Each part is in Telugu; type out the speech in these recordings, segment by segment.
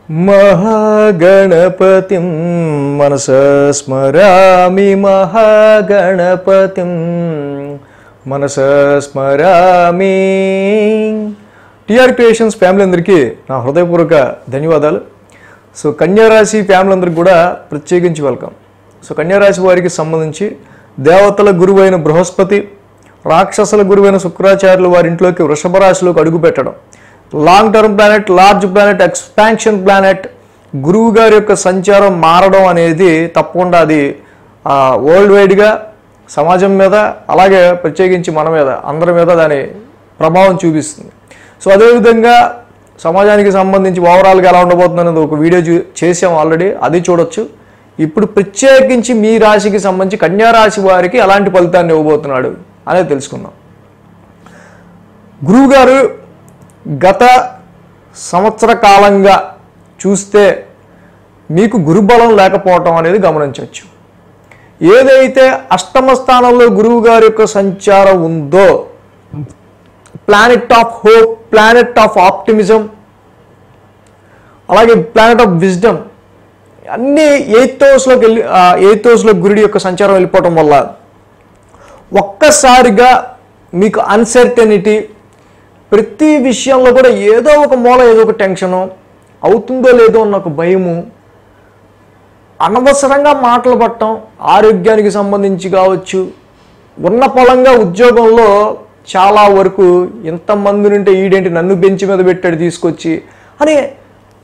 महागणपतिं मनसा स्मरामि महागणपतिं मनसा स्मरामि। టీఆర్ క్రియేషన్స్ ఫ్యామిలీ అందరికీ నా హృదయపూర్వక ధన్యవాదాలు. సో కన్యారాశి ఫ్యామిలీ అందరికి కూడా ప్రత్యేకించి వెల్కమ్. సో కన్యారాశి వారికి సంబంధించి దేవతల గురువైన బృహస్పతి, రాక్షసుల గురువైన శుక్రాచార్యులు వారి ఇంట్లోకి వృషభ రాశిలోకి అడుగు పెట్టడం, long term planet, large planet, expansion planet గురువు గారి యొక్క సంచారం మారడం అనేది తప్పకుండా అది వరల్డ్ వైడ్గా సమాజం మీద అలాగే ప్రత్యేకించి మన మీద అందరి మీద దాని ప్రభావం చూపిస్తుంది. సో అదేవిధంగా సమాజానికి సంబంధించి ఓవరాల్గా ఎలా ఉండబోతుంది అనేది ఒక వీడియో చేసాం ఆల్రెడీ, అది చూడొచ్చు. ఇప్పుడు ప్రత్యేకించి మీ రాశికి సంబంధించి కన్యారాశి వారికి ఎలాంటి ఫలితాన్ని ఇవ్వబోతున్నాడు అనేది తెలుసుకుందాం. గురువుగారు గత సంవత్సర కాలంగా చూస్తే మీకు గురుబలం లేకపోవటం అనేది గమనించవచ్చు. ఏదైతే అష్టమ స్థానంలో గురువు గారి యొక్క సంచారం ఉందో, planet of hope, planet of optimism, అలాగే ప్లానెట్ ఆఫ్ విజ్డమ్ అన్నీ ఎయిత్ హౌస్లో గురుడి యొక్క సంచారం వెళ్ళిపోవటం వల్ల ఒక్కసారిగా మీకు అన్సర్టెనిటీ, ప్రతి విషయంలో కూడా ఏదో ఒక మూల ఏదో ఒక టెన్షను, అవుతుందో లేదో అన్న ఒక భయము, అనవసరంగా మాటలు పట్టడం, ఆరోగ్యానికి సంబంధించి కావచ్చు, ఉన్న పొలంగా ఉద్యోగంలో చాలా వరకు ఎంతమంది నుంటే ఈడేంటి నన్ను బెంచ్ మీద పెట్టాడు తీసుకొచ్చి అని.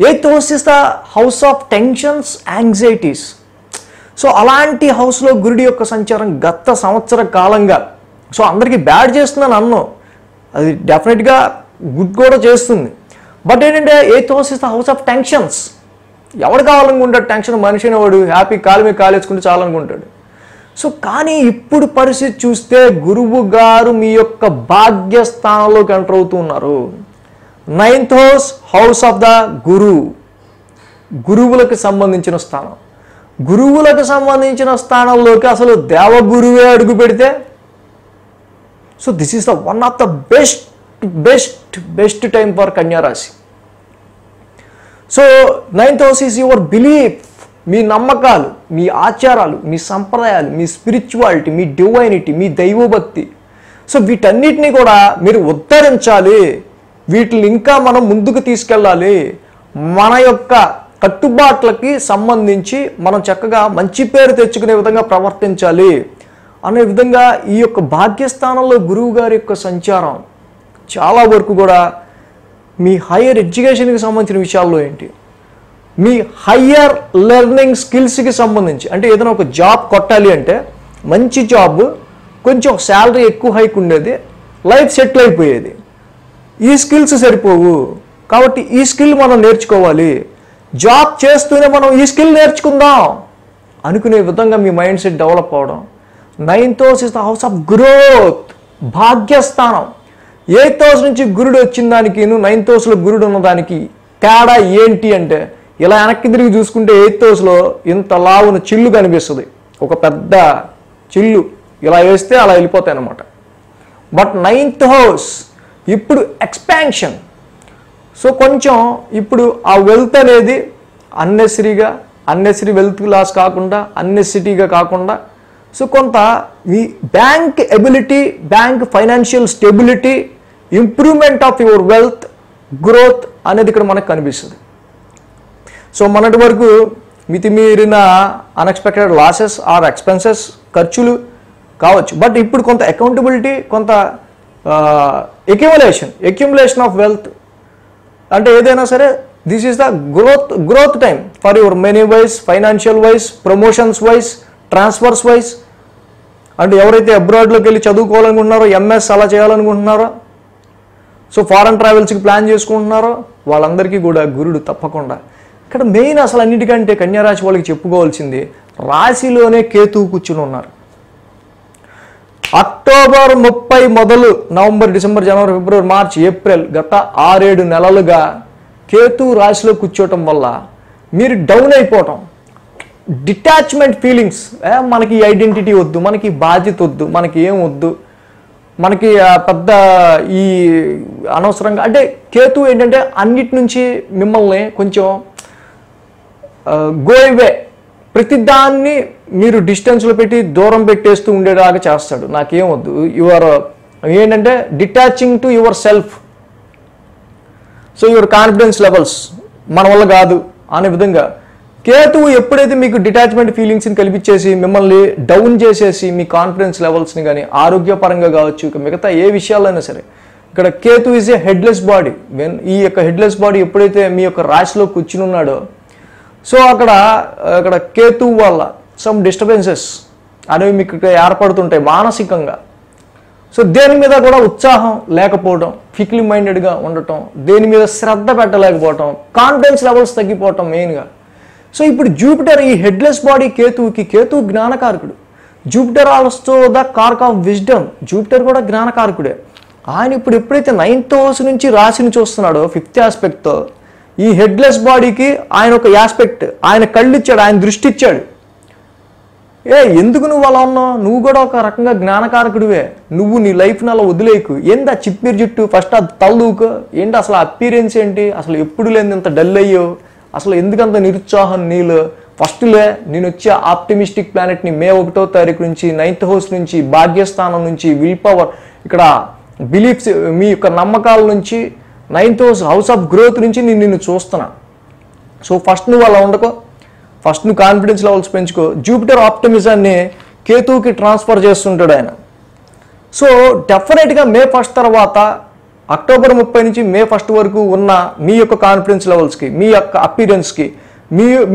Eighth house is the house of tensions, anxieties. So అలాంటి హౌస్లో గురుడి యొక్క సంచారం గత సంవత్సర కాలంగా, సో అందరికీ బ్యాడ్ చేస్తున్నాను అన్ను, అది డెఫినెట్గా గుడ్ కూడా చేస్తుంది. బట్ ఏంటంటే eighth house is the house of tensions. ఎవడు కావాలనుకుంటాడు టెన్షన్? మనిషి అనేవాడు హ్యాపీ కాలు మీద కాలేసుకుంటే చాలనుకుంటాడు. సో కానీ ఇప్పుడు పరిస్థితి చూస్తే గురువు గారు మీ యొక్క భాగ్యస్థానంలోకి ఎంటర్ అవుతూ ఉన్నారు. Ninth house, house of the guru, గురువులకు సంబంధించిన స్థానం. గురువులకు సంబంధించిన స్థానంలోకి అసలు దేవగురువే అడుగు పెడితే, so this is the one of the best time for కన్యారాశి. So ninth house is your belief, మీ నమ్మకాలు, మీ ఆచారాలు, మీ సంప్రదాయాలు, మీ స్పిరిచువాలిటీ, మీ డివైనిటీ, మీ దైవభక్తి. సో వీటన్నిటినీ కూడా మీరు ఉద్ధరించాలి, వీటిని ఇంకా మనం ముందుకు తీసుకెళ్ళాలి. మన యొక్క కట్టుబాట్లకి సంబంధించి మనం చక్కగా మంచి పేరు తెచ్చుకునే విధంగా ప్రవర్తించాలి అనే విధంగా ఈ యొక్క భాగ్యస్థానంలో గురువు గారి యొక్క సంచారం చాలా వరకు కూడా మీ హయ్యర్ ఎడ్యుకేషన్కి సంబంధించిన విషయాల్లో ఏంటి, మీ హయ్యర్ లెర్నింగ్ స్కిల్స్కి సంబంధించి, అంటే ఏదైనా ఒక జాబ్ కొట్టాలి అంటే మంచి జాబ్, కొంచెం శాలరీ ఎక్కువ హైక్ ఉండేది, లైఫ్ సెటిల్ అయిపోయేది. ఈ స్కిల్స్ సరిపోవు కాబట్టి ఈ స్కిల్ మనం నేర్చుకోవాలి, జాబ్ చేస్తూనే మనం ఈ స్కిల్ నేర్చుకుందాం అనుకునే విధంగా మీ మైండ్ సెట్ డెవలప్ అవడం. Ninth house is the house of growth, భాగ్యస్థానం. ఎయిత్ హౌస్ నుంచి గురుడు వచ్చిన దానికి నైన్త్ హౌస్లో గురుడు ఉన్నదానికి తేడా ఏంటి అంటే, ఇలా వెనక్కి తిరిగి చూసుకుంటే ఎయిత్ హౌస్లో ఇంత లావున చిల్లు కనిపిస్తుంది, ఒక పెద్ద చిల్లు ఇలా వేస్తే అలా వెళ్ళిపోతాయి అన్నమాట. బట్ నైన్త్ హౌస్ ఇప్పుడు ఎక్స్పాన్షన్. సో కొంచెం ఇప్పుడు ఆ వెల్త్ అనేది అన్నెసరీ వెల్త్ లాస్ కాకుండా, అన్నెసెసిటీగా కాకుండా, సో కొంత మీ bank ability, bank financial stability, improvement of your wealth, growth అనేది ఇక్కడ మనకు కనిపిస్తుంది. సో మొన్నటి వరకు మితిమీరిన అన్ఎక్స్పెక్టెడ్ లాసెస్ ఆర్ ఎక్స్పెన్సెస్, ఖర్చులు కావచ్చు. బట్ ఇప్పుడు కొంత అకౌంటబిలిటీ, కొంత ఎక్యుములేషన్ ఆఫ్ వెల్త్. అంటే ఏదైనా సరే this is the growth time for your money wise, financial wise, promotions wise, transfers wise. అంటే ఎవరైతే అబ్రాడ్లోకి వెళ్ళి చదువుకోవాలనుకుంటున్నారో, ఎంఎస్ అలా చేయాలనుకుంటున్నారో, సో ఫారెన్ ట్రావెల్స్కి ప్లాన్ చేసుకుంటున్నారో వాళ్ళందరికీ కూడా గురుడు తప్పకుండా. ఇక్కడ మెయిన్ అసలు అన్నిటికంటే కన్యారాశి వాళ్ళకి చెప్పుకోవాల్సింది, రాశిలోనే కేతువు కూర్చుని ఉన్నారు. అక్టోబర్ 30 మొదలు నవంబర్, డిసెంబర్, జనవరి, ఫిబ్రవరి, మార్చ్, ఏప్రిల్ గత 6-7 నెలలుగా కేతువు రాశిలో కూర్చోవటం వల్ల మీరు డౌన్ అయిపోవటం, డిటాచ్మెంట్ ఫీలింగ్స్, మనకి ఐడెంటిటీ వద్దు, మనకి బాధ్యత వద్దు, మనకి ఏం వద్దు, మనకి పెద్ద ఈ అనవసరంగా అంటే కేతు ఏంటంటే అన్నిటి నుంచి మిమ్మల్ని కొంచెం గో అవే, ప్రతిదాన్ని మీరు డిస్టెన్స్లో పెట్టి దూరం పెట్టేస్తూ ఉండేలాగా చేస్తాడు. నాకేం వద్దు, యువర్ ఏంటంటే detaching to your self. So your confidence levels మన వల్ల కాదు అనే విధంగా కేతువు ఎప్పుడైతే మీకు డిటాచ్మెంట్ ఫీలింగ్స్ని కల్పించేసి మిమ్మల్ని డౌన్ చేసేసి మీ కాన్ఫిడెన్స్ లెవెల్స్ని కానీ ఆరోగ్యపరంగా కావచ్చు, ఇక మిగతా ఏ విషయాలైనా సరే, ఇక్కడ Ketu is a headless body. ఈ యొక్క హెడ్లెస్ బాడీ ఎప్పుడైతే మీ యొక్క రాశిలో కూర్చుని ఉన్నాడో, సో అక్కడ కేతువు వల్ల సమ్ డిస్టర్బెన్సెస్ అనేవి మీకు ఏర్పడుతుంటాయి మానసికంగా. సో దేని మీద కూడా ఉత్సాహం లేకపోవడం, ఫిక్లీ మైండెడ్గా ఉండటం, దేని మీద శ్రద్ధ పెట్టలేకపోవటం, కాన్ఫిడెన్స్ లెవెల్స్ తగ్గిపోవటం మెయిన్గా. సో ఇప్పుడు జూపిటర్ ఈ హెడ్లెస్ బాడీ కేతువు జ్ఞానకారకుడు. జూపిటర్ ఆల్సో ద కార్క్ ఆఫ్ విజ్డమ్. జూపిటర్ కూడా జ్ఞానకారకుడే. ఆయన ఇప్పుడు ఎప్పుడైతే 9th హౌస్ నుంచి రాశిని చూస్తున్నాడో 5th ఆస్పెక్ట్తో, ఈ హెడ్లెస్ బాడీకి ఆయన ఒక ఆస్పెక్ట్, ఆయన కళ్ళు ఇచ్చాడు, ఆయన దృష్టి ఇచ్చాడు. ఎందుకు నువ్వు అలా ఉన్నావు? నువ్వు కూడా ఒక రకంగా జ్ఞానకారకుడివే. నువ్వు నీ లైఫ్ని అలా వదిలేకు. ఏంటి ఆ చిప్పిరి జుట్టు, ఫస్ట్ అది తలదూకు. ఏంటి అసలు అపీరెన్స్ ఏంటి? అసలు ఎప్పుడు లేని ఇంత డల్ అయ్యో, అసలు ఎందుకంత నిరుత్సాహం నీలో? ఫస్ట్లే నేను వచ్చే ఆప్టిమిస్టిక్ ప్లానెట్ని May 1వ తారీఖు నుంచి 9th హౌస్ నుంచి, భాగ్యస్థానం నుంచి, విల్ పవర్, ఇక్కడ బిలీఫ్స్, మీ యొక్క నమ్మకాల నుంచి, 9th హౌస్ ఆఫ్ గ్రోత్ నుంచి నేను నిన్ను చూస్తున్నా. సో ఫస్ట్ నువ్వు అలా ఉండకో, ఫస్ట్ నువ్వు కాన్ఫిడెన్స్ లెవెల్స్ పెంచుకో. జూపిటర్ ఆప్టిమిజాన్ని కేతువుకి ట్రాన్స్ఫర్ చేస్తుంటాడు ఆయన. సో డెఫినెట్గా May 1 తర్వాత October 30 నుంచి May 1 వరకు ఉన్న మీ యొక్క కాన్ఫిడెన్స్ లెవెల్స్కి, మీ యొక్క అపీరెన్స్కి,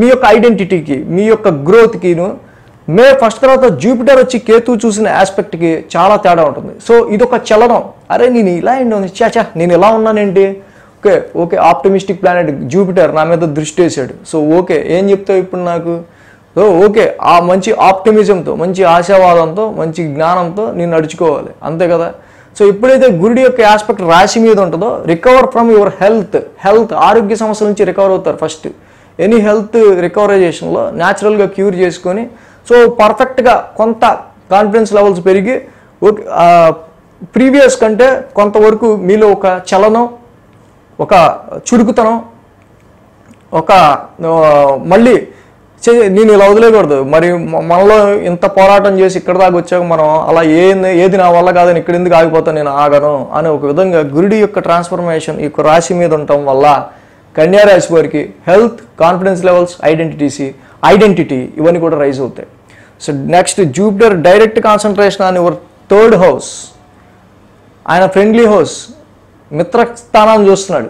మీ యొక్క ఐడెంటిటీకి, మీ యొక్క గ్రోత్కిను May 1 తర్వాత జూపిటర్ వచ్చి కేతువు చూసిన ఆస్పెక్ట్కి చాలా తేడా ఉంటుంది. సో ఇదొక చలనం. అరే నేను ఇలా ఏంటి, చాచా నేను ఇలా ఉన్నానేంటి, ఓకే ఆప్టిమిస్టిక్ ప్లానెట్ జూపిటర్ నా మీద దృష్టి వేసాడు. సో ఓకే ఏం చెప్తావు ఇప్పుడు నాకు? సో ఓకే ఆ మంచి ఆప్టిమిజంతో, మంచి ఆశావాదంతో, మంచి జ్ఞానంతో నేను నడుచుకోవాలి, అంతే కదా. సో ఎప్పుడైతే గురుడి యొక్క ఆస్పెక్ట్ రాశి మీద ఉంటుందో, రికవర్ ఫ్రమ్ యువర్ హెల్త్ ఆరోగ్య సమస్యల నుంచి రికవర్ అవుతారు. ఫస్ట్ ఎనీ హెల్త్ రికవరైజేషన్లో న్యాచురల్గా క్యూర్ చేసుకొని, సో పర్ఫెక్ట్గా కొంత కాన్ఫిడెన్స్ లెవెల్స్ పెరిగి ప్రీవియస్ కంటే కొంతవరకు మీలో ఒక చలనం, ఒక చురుకుతనం, ఒక మళ్ళీ నేను ఇలా వదిలేకూడదు, మరి మనలో ఇంత పోరాటం చేసి ఇక్కడ దాకా వచ్చాక మనం అలా ఏది నా వల్ల కాదని ఇక్కడ ఎందుకు ఆగిపోతాను, నేను ఆగను అనే ఒక విధంగా గురుడి యొక్క ట్రాన్స్ఫర్మేషన్ ఈ రాశి మీద ఉండటం వల్ల కన్యా రాశి వారికి హెల్త్, కాన్ఫిడెన్స్ లెవెల్స్, ఐడెంటిటీ ఇవన్నీ కూడా రైజ్ అవుతాయి. So next Jupiter direct concentration on your 3rd house. ఆయన ఫ్రెండ్లీ హౌస్, మిత్రస్థానాన్ని చూస్తున్నాడు.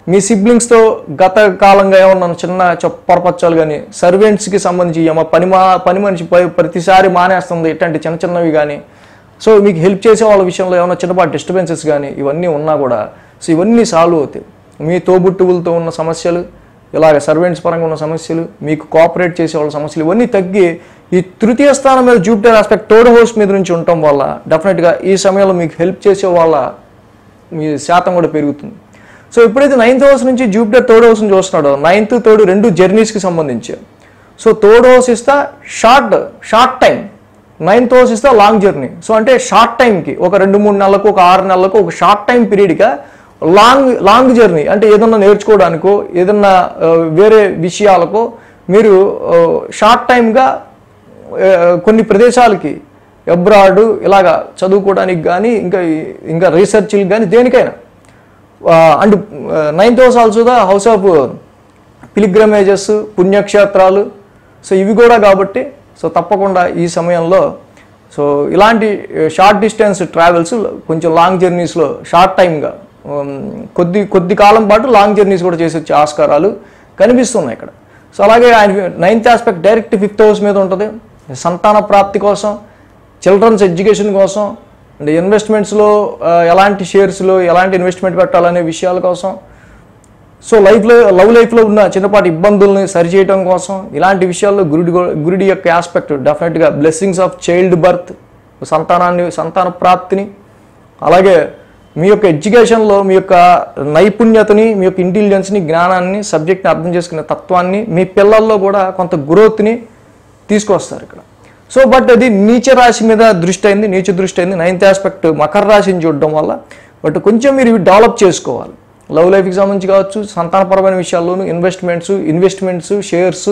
మీ సిబ్లింగ్స్తో గత కాలంగా ఏమన్నా చిన్న పొరపచ్చాలు కానీ, సర్వెంట్స్కి సంబంధించి పని మనిషి ప్రతిసారి మానేస్తుంది ఇట్లాంటి చిన్నవి కానీ, సో మీకు హెల్ప్ చేసే వాళ్ళ విషయంలో ఏమైనా చిన్నపాటి డిస్టర్బెన్సెస్ కానీ ఇవన్నీ ఉన్నా కూడా సో ఇవన్నీ సాల్వ్ అవుతాయి. మీ తోబుట్టువులతో ఉన్న సమస్యలు, ఇలాగ సర్వెంట్స్ పరంగా ఉన్న సమస్యలు, మీకు కోఆపరేట్ చేసే వాళ్ళ సమస్యలు ఇవన్నీ తగ్గి ఈ 3వ స్థానం మీద జూపిటర్ ఆస్పెక్ట్ 3rd హౌస్ మీద నుంచి ఉండటం వల్ల డెఫినెట్గా ఈ సమయంలో మీకు హెల్ప్ చేసే వాళ్ళ మీ శాతం కూడా పెరుగుతుంది. సో ఎప్పుడైతే 9th హౌస్ నుంచి జూపిటర్ 3rd హౌస్ని చూస్తున్నాడో, 9th 3rd రెండు జర్నీస్కి సంబంధించి. సో 3rd హౌస్ ఇస్తా షార్ట్ టైం, 9th హౌస్ ఇస్తా లాంగ్ జర్నీ. సో అంటే షార్ట్ టైంకి ఒక 2-3 నెలలకు, ఒక 6 నెలలకు, ఒక షార్ట్ టైం పీరియడ్గా లాంగ్ జర్నీ, అంటే ఏదన్నా నేర్చుకోవడానికో, ఏదన్నా వేరే విషయాలకో మీరు షార్ట్ టైంగా కొన్ని ప్రదేశాలకి, అబ్రాడ్ ఇలాగా చదువుకోవడానికి కానీ, ఇంకా రీసెర్చ్కి కానీ, దేనికైనా. And 9th house also the house of pilgrimages, పుణ్యక్షేత్రాలు. సో ఇవి కూడా కాబట్టి సో తప్పకుండా ఈ సమయంలో సో ఇలాంటి షార్ట్ డిస్టెన్స్ ట్రావెల్స్, కొంచెం లాంగ్ జర్నీస్లో షార్ట్ టైమ్గా కొద్ది కాలం పాటు లాంగ్ జర్నీస్ కూడా చేసి వచ్చే ఆస్కారాలు కనిపిస్తున్నాయి ఇక్కడ. సో అలాగే ఆయన 9th aspect direct 5th house మీద ఉంటుంది. సంతాన ప్రాప్తి కోసం, చిల్డ్రన్స్ ఎడ్యుకేషన్ కోసం, అండ్ ఇన్వెస్ట్మెంట్స్లో ఎలాంటి షేర్స్లో ఎలాంటి ఇన్వెస్ట్మెంట్ పెట్టాలనే విషయాల కోసం, సో లవ్ లైఫ్లో ఉన్న చిన్నపాటి ఇబ్బందుల్ని సరిచేయడం కోసం, ఇలాంటి విషయాల్లో గురుడి యొక్క ఆస్పెక్ట్ డెఫినెట్గా బ్లెస్సింగ్స్ ఆఫ్ చైల్డ్ బర్త్, సంతాన ప్రాప్తిని, అలాగే మీ యొక్క ఎడ్యుకేషన్లో మీ యొక్క నైపుణ్యతని, మీ యొక్క ఇంటెలిజెన్స్ని, జ్ఞానాన్ని, సబ్జెక్ట్ని అర్థం చేసుకునే తత్వాన్ని మీ పిల్లల్లో కూడా కొంత గ్రోత్ని తీసుకొస్తారు ఇక్కడ. సో బట్ అది నీచ రాశి మీద దృష్టి అయింది, 9th ఆస్పెక్ట్ మకర రాశిని చూడడం వల్ల బట్ కొంచెం మీరు ఇవి డెవలప్ చేసుకోవాలి. లవ్ లైఫ్కి సంబంధించి కావచ్చు, సంతానపరమైన విషయాల్లోనూ, ఇన్వెస్ట్మెంట్స్, షేర్స్,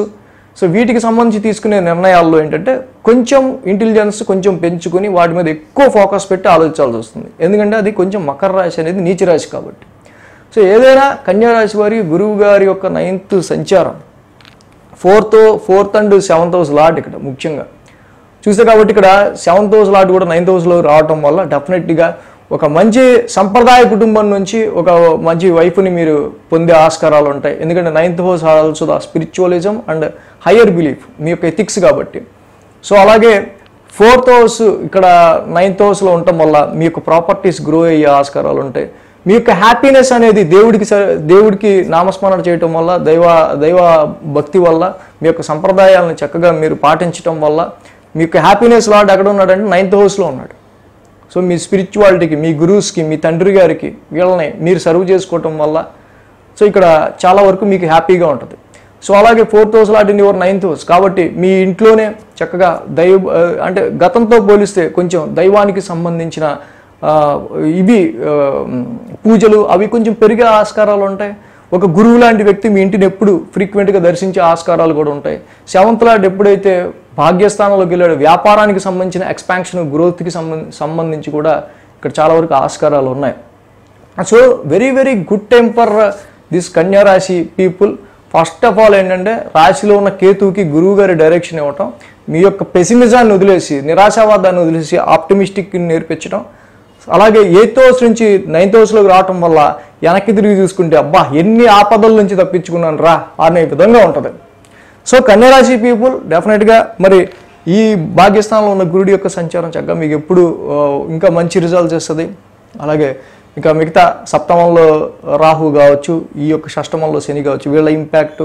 సో వీటికి సంబంధించి తీసుకునే నిర్ణయాల్లో ఏంటంటే కొంచెం ఇంటెలిజెన్స్ కొంచెం పెంచుకొని వాటి మీద ఎక్కువ ఫోకస్ పెట్టి ఆలోచించాల్సి వస్తుంది. ఎందుకంటే అది కొంచెం మకర రాశి అనేది నీచ రాశి కాబట్టి. సో ఏదైనా కన్యా రాశి వారి గురువు గారి యొక్క 9th సంచారం 4th and 7th house lot ఇక్కడ ముఖ్యంగా చూస్తే, కాబట్టి ఇక్కడ 7th హౌస్ లాట్ కూడా 9th హౌస్లో రావటం వల్ల డెఫినెట్గా ఒక మంచి సంప్రదాయ కుటుంబం నుంచి ఒక మంచి వైఫ్ని మీరు పొందే ఆస్కారాలు ఉంటాయి. ఎందుకంటే 9th house also the spiritualism and higher belief, మీ యొక్క ఎథిక్స్ కాబట్టి. సో అలాగే 4th హౌస్ ఇక్కడ 9th హౌస్లో ఉండటం వల్ల మీ యొక్క ప్రాపర్టీస్ గ్రో అయ్యే ఆస్కారాలు ఉంటాయి. మీ యొక్క హ్యాపీనెస్ అనేది దేవుడికి నామస్మరణ చేయటం వల్ల, దైవ భక్తి వల్ల, మీ యొక్క సంప్రదాయాలను చక్కగా మీరు పాటించడం వల్ల మీ యొక్క హ్యాపీనెస్ లాడ్ ఎక్కడ ఉన్నాడంటే 9th హౌస్లో ఉన్నాడు. సో మీ స్పిరిచువాలిటీకి, మీ గురువుస్కి, మీ తండ్రి గారికి వీళ్ళని మీరు సర్వ్ చేసుకోవటం వల్ల సో ఇక్కడ చాలా వరకు మీకు హ్యాపీగా ఉంటుంది. సో అలాగే 4th house lot in your 9th house కాబట్టి మీ ఇంట్లోనే చక్కగా అంటే గతంతో పోలిస్తే కొంచెం దైవానికి సంబంధించిన పూజలు అవి కొంచెం పెరిగే ఆస్కారాలు ఉంటాయి. ఒక గురువు లాంటి వ్యక్తి మీ ఇంటిని ఎప్పుడు ఫ్రీక్వెంట్గా దర్శించే ఆస్కారాలు కూడా ఉంటాయి. 7th లాట్ ఎప్పుడైతే భాగ్యస్థానంలోకి వెళ్ళాడు, వ్యాపారానికి సంబంధించిన ఎక్స్పాన్షన్, గ్రోత్కి సంబంధించి కూడా ఇక్కడ చాలా వరకు ఆస్కారాలు ఉన్నాయి. So very very good time for this కన్యా రాశి పీపుల్. ఫస్ట్ ఆఫ్ ఆల్ ఏంటంటే రాశిలో ఉన్న కేతువుకి గురువు గారి డైరెక్షన్ ఇవ్వటం, మీ యొక్క పెసిమిజాన్ని వదిలేసి, నిరాశావాదాన్ని వదిలేసి ఆప్టిమిస్టిక్ని నేర్పించడం. అలాగే 8th హౌస్ నుంచి 9th హౌస్లోకి రావటం వల్ల వెనక్కి తిరిగి చూసుకుంటే అబ్బా ఎన్ని ఆపదల నుంచి తప్పించుకున్నాను రా అనే విధంగా ఉంటుంది. సో కన్యా రాశి పీపుల్ డెఫినెట్గా మరి ఈ భాగ్యస్థానంలో ఉన్న గురుడి యొక్క సంచారం చక్కగా మీకు ఎప్పుడు ఇంకా మంచి రిజల్ట్స్ ఇస్తుంది. అలాగే ఇంకా మిగతా సప్తమంలో రాహు కావచ్చు, ఈ యొక్క షష్టమంలో శని కావచ్చు, వీళ్ళ ఇంపాక్ట్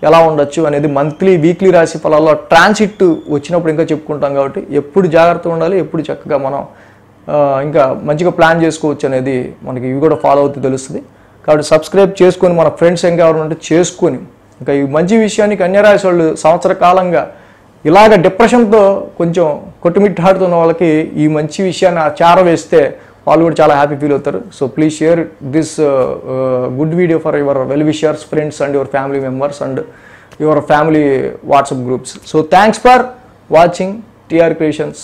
ఎలా ఉండొచ్చు అనేది మంత్లీ వీక్లీ రాశి ఫలాల్లో ట్రాన్సిట్ వచ్చినప్పుడు ఇంకా చెప్పుకుంటాం. కాబట్టి ఎప్పుడు జాగ్రత్తగా ఉండాలి, ఎప్పుడు చక్కగా మనం ఇంకా మంచిగా ప్లాన్ చేసుకోవచ్చు అనేది మనకి ఇవి కూడా ఫాలో అవుతూ తెలుస్తుంది. కాబట్టి సబ్స్క్రైబ్ చేసుకొని మన ఫ్రెండ్స్ ఇంకా ఎవరు ఉంటే చేసుకొని ఇంకా ఈ మంచి విషయాన్ని కన్యా రాశి వాళ్ళు సంవత్సర కాలంగా ఇలాగ డిప్రెషన్తో కొంచెం కొట్టుమిట్టాడుతున్న వాళ్ళకి ఈ మంచి విషయాన్ని చేరవేస్తే వాళ్ళు కూడా చాలా హ్యాపీ ఫీల్ అవుతారు. So please share this good video for your well wishers, friends and your family members and your family WhatsApp groups. So thanks for watching TR creations.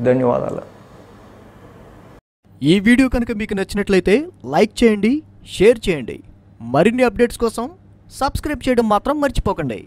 ధన్యవాదాలు. ఈ వీడియో కనుక మీకు నచ్చినట్లయితే లైక్ చేయండి, షేర్ చేయండి. మరిన్ని అప్డేట్స్ కోసం సబ్స్క్రైబ్ చేయడం మాత్రం మర్చిపోకండి.